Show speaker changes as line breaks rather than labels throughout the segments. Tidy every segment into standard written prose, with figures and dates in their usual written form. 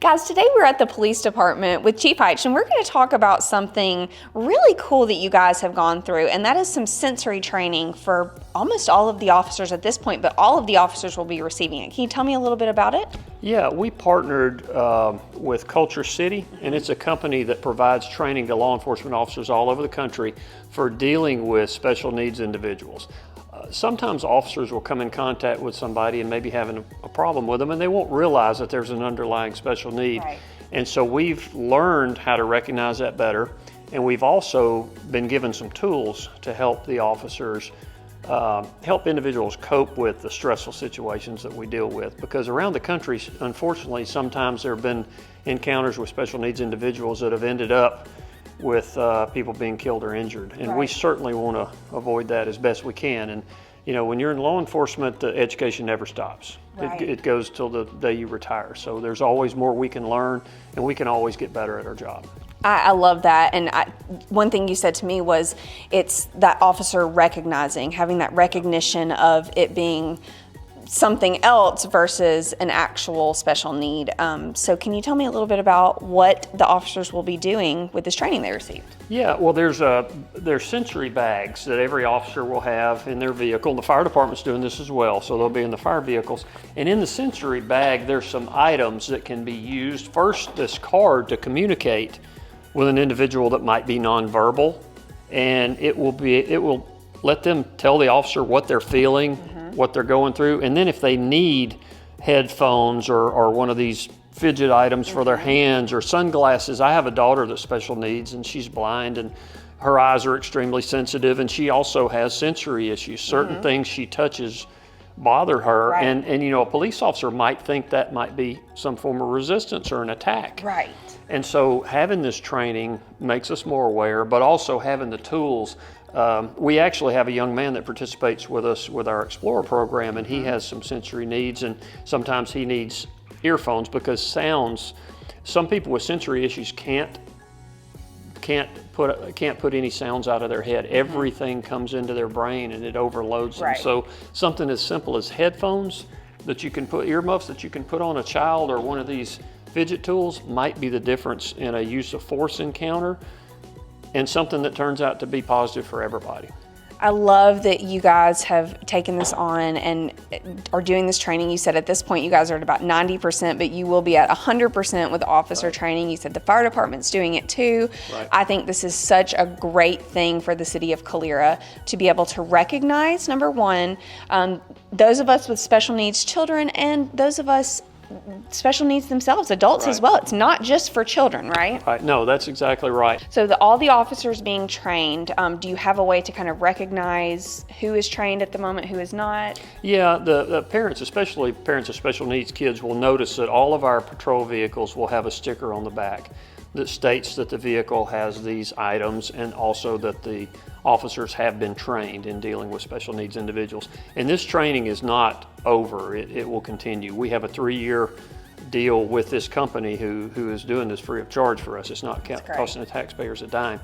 Guys, today we're at the police department with Chief Heitch, and we're going to talk about something really cool that you guys have gone through, and that is some sensory training for almost all of the officers at this point, but all of the officers will be receiving it. Can you tell me a little bit about it?
Yeah, we partnered with Culture City, and it's a company that provides training to law enforcement officers all over the country for dealing with special needs individuals. Sometimes officers will come in contact with somebody and maybe having a problem with them, and they won't realize that there's an underlying special need.
Right.
And so we've learned how to recognize that better, and we've also been given some tools to help the officers help individuals cope with the stressful situations that we deal with. Because around the country, unfortunately, sometimes there have been encounters with special needs individuals that have ended up with people being killed or injured. And we certainly want to avoid that as best we can. And you know, when you're in law enforcement, the education never stops.
Right.
It goes till the day you retire. So there's always more we can learn, and we can always get better at our job.
I love that. And one thing you said to me was it's that officer recognizing, having that recognition of it being something else versus an actual special need. So can you tell me a little bit about what the officers will be doing with this training they received?
Yeah, well, there's sensory bags that every officer will have in their vehicle. The fire department's doing this as well, so they'll be in the fire vehicles. And in the sensory bag, there's some items that can be used. First, this card to communicate with an individual that might be nonverbal, and it will let them tell the officer what they're feeling, what they're going through, and then if they need headphones or one of these fidget items for their hands or sunglasses. I have a daughter that's special needs, and she's blind, and her eyes are extremely sensitive, and she also has sensory issues. Certain things she touches bother her, and you know, a police officer might think that might be some form of resistance or an attack.
Right.
And so having this training makes us more aware, but also having the tools. We actually have a young man that participates with us with our Explorer program, and he has some sensory needs, and sometimes he needs earphones because sounds, some people with sensory issues can't put any sounds out of their head. Everything comes into their brain and it overloads them. So something as simple as headphones that you can put, earmuffs that you can put on a child, or one of these fidget tools might be the difference in a use of force encounter, and something that turns out to be positive for everybody.
I love that you guys have taken this on and are doing this training. You said at this point you guys are at about 90%, but you will be at 100% with officer training. You said the fire department's doing it too. I think this is such a great thing for the city of Calera to be able to recognize, number one, those of us with special needs children, and those of us special needs themselves, adults as well. It's not just for children, right?
Right. No, that's exactly right.
So all the officers being trained, do you have a way to kind of recognize who is trained at the moment, who is not?
Yeah, the parents, especially parents of special needs kids, will notice that all of our patrol vehicles will have a sticker on the back that states that the vehicle has these items, and also that the officers have been trained in dealing with special needs individuals. And this training is not over, it will continue. We have a 3-year deal with this company who is doing this free of charge for us. It's not costing the taxpayers a dime.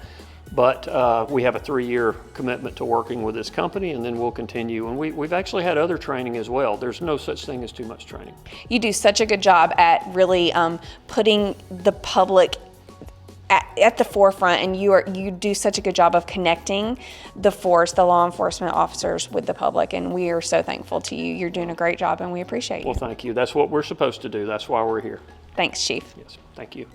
But we have a 3-year commitment to working with this company, and then we'll continue. And we've actually had other training as well. There's no such thing as too much training.
You do such a good job at really putting the public at the forefront, and you do such a good job of connecting the force, the law enforcement officers, with the public, and we are so thankful to you. You're doing a great job, and we appreciate you.
Well, thank you. That's what we're supposed to do. That's why we're here.
Thanks, Chief.
Yes, thank you.